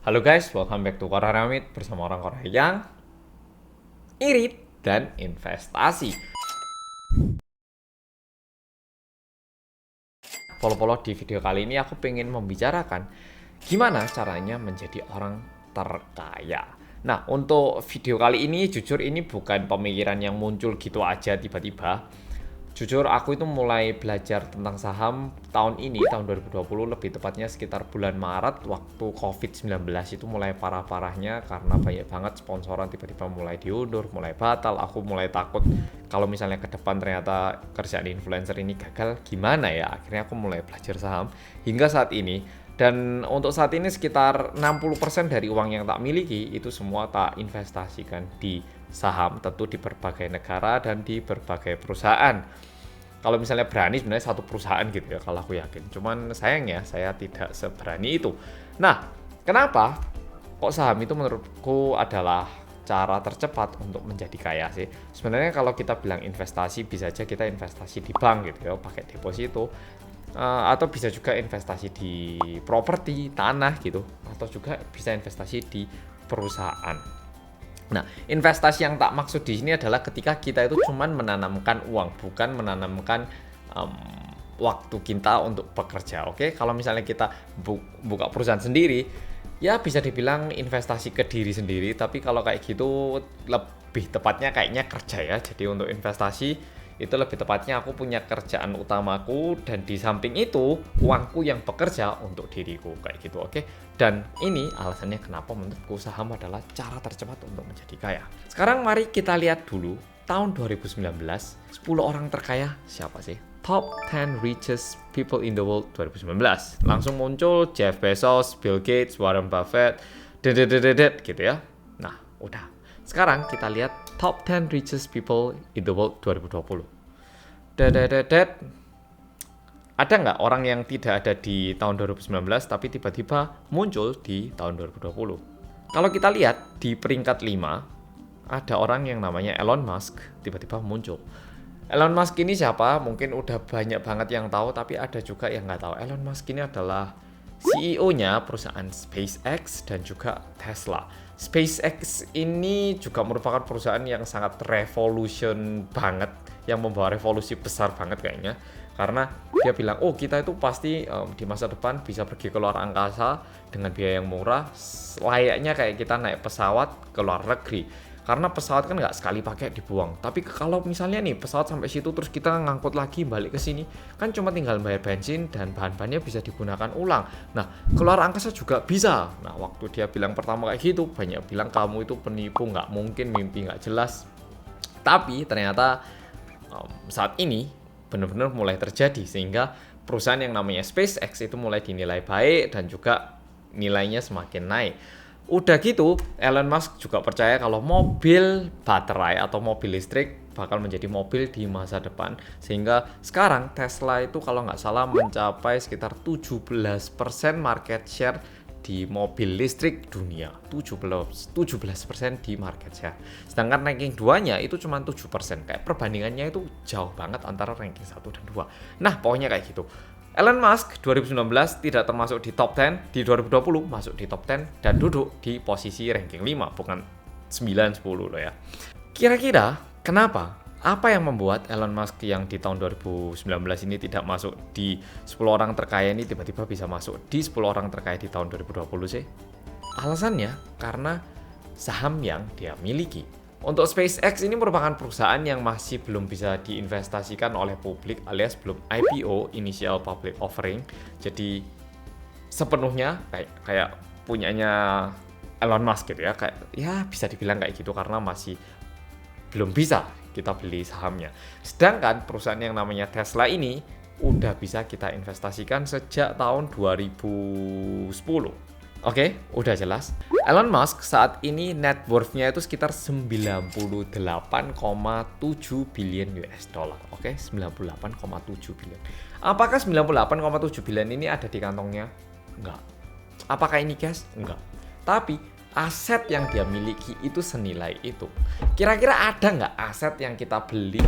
Halo guys, welcome back to Korea Ramit bersama orang Korea yang irit dan investasi. Polo-polo di video kali ini aku pengen membicarakan gimana caranya menjadi orang terkaya. Nah, untuk video kali ini jujur ini bukan pemikiran yang muncul gitu aja tiba-tiba. Jujur aku itu mulai belajar tentang saham tahun ini, tahun 2020, lebih tepatnya sekitar bulan Maret waktu COVID-19 itu mulai parah-parahnya karena banyak banget sponsoran tiba-tiba mulai diundur, mulai batal. Aku mulai takut kalau misalnya ke depan ternyata kerjaan influencer ini gagal, gimana ya? Akhirnya aku mulai belajar saham hingga saat ini. Dan untuk saat ini sekitar 60% dari uang yang tak miliki itu semua tak investasikan di saham, tentu di berbagai negara dan di berbagai perusahaan. Kalau misalnya berani sebenarnya satu perusahaan gitu ya, kalau aku yakin. Cuman sayangnya saya tidak seberani itu. Nah, kenapa kok saham itu menurutku adalah cara tercepat untuk menjadi kaya sih? Sebenarnya kalau kita bilang investasi, bisa aja kita investasi di bank gitu ya, pakai deposito. Atau bisa juga investasi di properti, tanah gitu. Atau juga bisa investasi di perusahaan. Nah, investasi yang tak maksud di sini adalah ketika kita itu cuman menanamkan uang, bukan menanamkan em, waktu kita untuk bekerja. Oke, kalau misalnya kita buka perusahaan sendiri, ya bisa dibilang investasi ke diri sendiri. Tapi kalau kayak gitu lebih tepatnya kayaknya kerja ya. Jadi untuk investasi itu lebih tepatnya aku punya kerjaan utamaku dan di samping itu uangku yang bekerja untuk diriku kayak gitu, oke? Dan ini alasannya kenapa menurutku saham adalah cara tercepat untuk menjadi kaya. Sekarang mari kita lihat dulu tahun 2019 10 orang terkaya siapa sih? Top 10 richest people in the world 2019. Langsung muncul Jeff Bezos, Bill Gates, Warren Buffett, dedet gitu ya. Nah, udah. Sekarang kita lihat top 10 richest people in the world 2020. Dedet. Ada nggak orang yang tidak ada di tahun 2019 tapi tiba-tiba muncul di tahun 2020? Kalau kita lihat di peringkat 5 ada orang yang namanya Elon Musk tiba-tiba muncul. Elon Musk ini siapa? Mungkin udah banyak banget yang tahu, tapi ada juga yang nggak tahu. Elon Musk ini adalah CEO-nya perusahaan SpaceX dan juga Tesla. SpaceX ini juga merupakan perusahaan yang sangat revolution banget, yang membawa revolusi besar banget kayaknya. Karena dia bilang, oh kita itu pasti di masa depan bisa pergi ke luar angkasa dengan biaya yang murah, layaknya kayak kita naik pesawat ke luar negeri. Karena pesawat kan nggak sekali pakai dibuang. Tapi kalau misalnya nih pesawat sampai situ terus kita ngangkut lagi balik ke sini, kan cuma tinggal bayar bensin dan bahan-bahannya bisa digunakan ulang. Nah, keluar angkasa juga bisa. Nah, waktu dia bilang pertama kayak gitu, banyak bilang kamu itu penipu, nggak mungkin, mimpi nggak jelas. Tapi ternyata saat ini benar-benar mulai terjadi sehingga perusahaan yang namanya SpaceX itu mulai dinilai baik dan juga nilainya semakin naik. Udah gitu, Elon Musk juga percaya kalau mobil baterai atau mobil listrik bakal menjadi mobil di masa depan. Sehingga sekarang Tesla itu kalau nggak salah mencapai sekitar 17% market share di mobil listrik dunia. 17% di market share. Sedangkan ranking 2-nya itu cuma 7%. Kayak perbandingannya itu jauh banget antara ranking 1 dan 2. Nah, pokoknya kayak gitu. Elon Musk 2019 tidak termasuk di top 10, di 2020 masuk di top 10 dan duduk di posisi ranking 5, bukan 9-10 loh ya. Kira-kira kenapa? Apa yang membuat Elon Musk yang di tahun 2019 ini tidak masuk di 10 orang terkaya ini tiba-tiba bisa masuk di 10 orang terkaya di tahun 2020 sih? Alasannya karena saham yang dia miliki. Untuk SpaceX ini merupakan perusahaan yang masih belum bisa diinvestasikan oleh publik alias belum IPO, Initial Public Offering. Jadi sepenuhnya kayak punyanya Elon Musk gitu ya. Kayak ya bisa dibilang kayak gitu karena masih belum bisa kita beli sahamnya. Sedangkan perusahaan yang namanya Tesla ini udah bisa kita investasikan sejak tahun 2010. Oke, udah jelas. Elon Musk saat ini net worth-nya itu sekitar 98,7 billion US dollar. Oke, 98,7 billion. Apakah 98,7 billion ini ada di kantongnya? Enggak. Apakah ini cash? Enggak. Tapi aset yang dia miliki itu senilai itu. Kira-kira ada nggak aset yang kita beli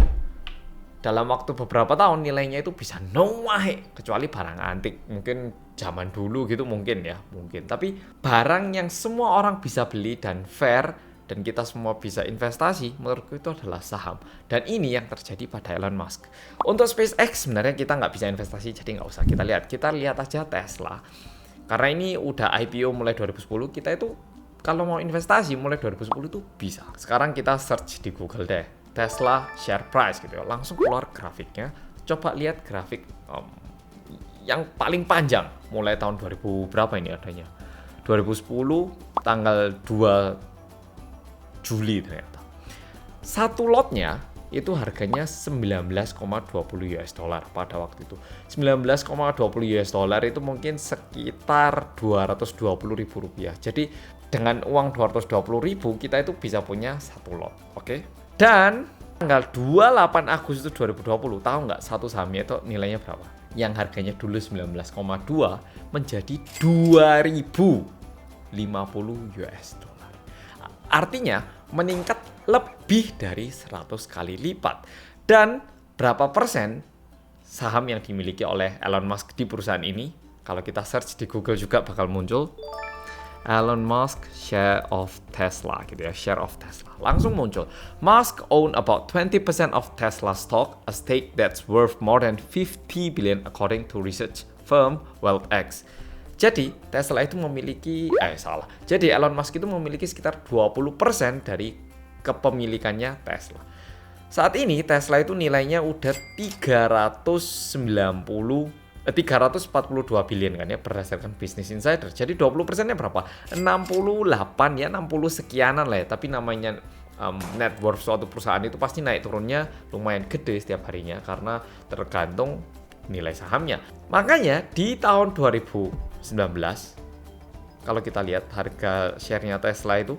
dalam waktu beberapa tahun nilainya itu bisa naik, kecuali barang antik, mungkin zaman dulu gitu mungkin ya, mungkin. Tapi barang yang semua orang bisa beli dan fair dan kita semua bisa investasi, menurutku itu adalah saham. Dan ini yang terjadi pada Elon Musk. Untuk SpaceX sebenarnya kita nggak bisa investasi, jadi nggak usah kita lihat. Kita lihat aja Tesla. Karena ini udah IPO mulai 2010, kita itu kalau mau investasi mulai 2010 itu bisa. Sekarang kita search di Google deh, Tesla share price gitu ya. Langsung keluar grafiknya. Coba lihat grafik yang paling panjang mulai tahun 2000 berapa ini adanya. 2010 tanggal 2 Juli ternyata. Satu lotnya itu harganya 19,20 US dollar pada waktu itu. 19,20 US dollar itu mungkin sekitar 220.000 rupiah. Jadi dengan uang 220.000 kita itu bisa punya satu lot, oke? Dan tanggal 28 Agustus 2020, tahu nggak satu sahamnya itu nilainya berapa? Yang harganya dulu 19,2 menjadi 2.050 US dollar. Artinya meningkat lebih dari 100 kali lipat. Dan berapa persen saham yang dimiliki oleh Elon Musk di perusahaan ini? Kalau kita search di Google juga bakal muncul Elon Musk share of Tesla gitu ya, share of Tesla. Langsung muncul. Musk own about 20% of Tesla stock, a stake that's worth more than 50 billion according to research firm WealthX. Jadi Tesla itu memiliki Jadi Elon Musk itu memiliki sekitar 20% dari kepemilikannya Tesla. Saat ini Tesla itu nilainya udah 342 billion kan ya berdasarkan Business Insider. Jadi 20%-nya berapa? 68 ya, 60 sekianan lah ya. Tapi namanya net worth suatu perusahaan itu pasti naik turunnya lumayan gede setiap harinya karena tergantung nilai sahamnya. Makanya di tahun 2019 kalau kita lihat harga share-nya Tesla itu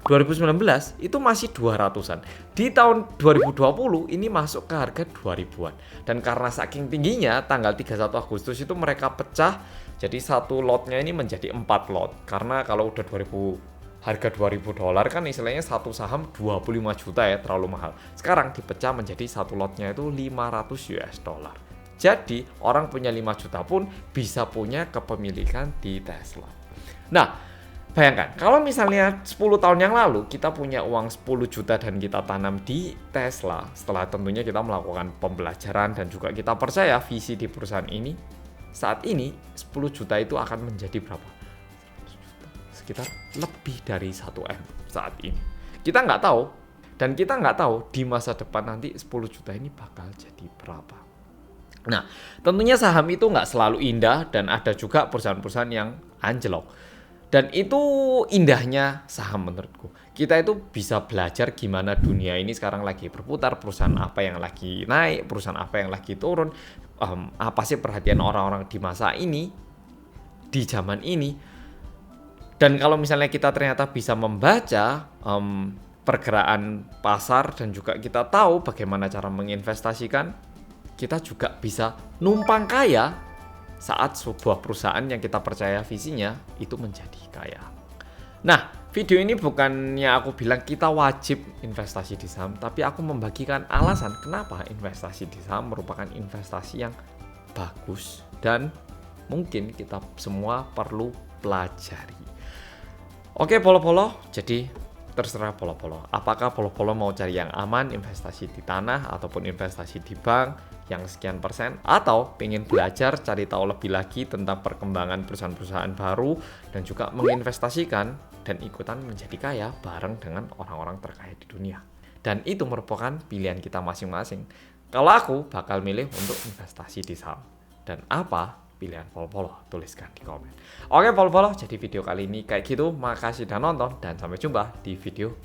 2019 itu masih 200-an. Di tahun 2020 ini masuk ke harga 2000-an. Dan karena saking tingginya tanggal 31 Agustus itu mereka pecah. Jadi satu lotnya ini menjadi 4 lot. Karena kalau udah harga 2000 dolar kan istilahnya satu saham 25 juta ya, terlalu mahal. Sekarang dipecah menjadi satu lotnya itu 500 US dollar. Jadi orang punya 5 juta pun bisa punya kepemilikan di Tesla. Nah, bayangkan kalau misalnya 10 tahun yang lalu kita punya uang 10 juta dan kita tanam di Tesla, setelah tentunya kita melakukan pembelajaran dan juga kita percaya visi di perusahaan ini, saat ini 10 juta itu akan menjadi berapa? Sekitar lebih dari 1M saat ini. Kita nggak tahu, dan kita nggak tahu di masa depan nanti 10 juta ini bakal jadi berapa. Nah, tentunya saham itu nggak selalu indah dan ada juga perusahaan-perusahaan yang anjlok. Dan itu indahnya saham menurutku. Kita itu bisa belajar gimana dunia ini sekarang lagi berputar, perusahaan apa yang lagi naik, perusahaan apa yang lagi turun, apa sih perhatian orang-orang di masa ini, di zaman ini. Dan kalau misalnya kita ternyata bisa membaca pergerakan pasar dan juga kita tahu bagaimana cara menginvestasikan, kita juga bisa numpang kaya saat sebuah perusahaan yang kita percaya visinya itu menjadi kaya. Nah, video ini bukannya aku bilang kita wajib investasi di saham, tapi aku membagikan alasan kenapa investasi di saham merupakan investasi yang bagus dan mungkin kita semua perlu pelajari. Oke, polo-polo, jadi terserah polo-polo. Apakah polo-polo mau cari yang aman, investasi di tanah ataupun investasi di bank yang sekian persen, atau pengen belajar cari tahu lebih lagi tentang perkembangan perusahaan-perusahaan baru dan juga menginvestasikan dan ikutan menjadi kaya bareng dengan orang-orang terkaya di dunia. Dan itu merupakan pilihan kita masing-masing. Kalau aku bakal milih untuk investasi di saham. Dan apa pilihan polo-polo? Tuliskan di komen. Oke polo-polo, jadi video kali ini kayak gitu. Makasih udah nonton dan sampai jumpa di video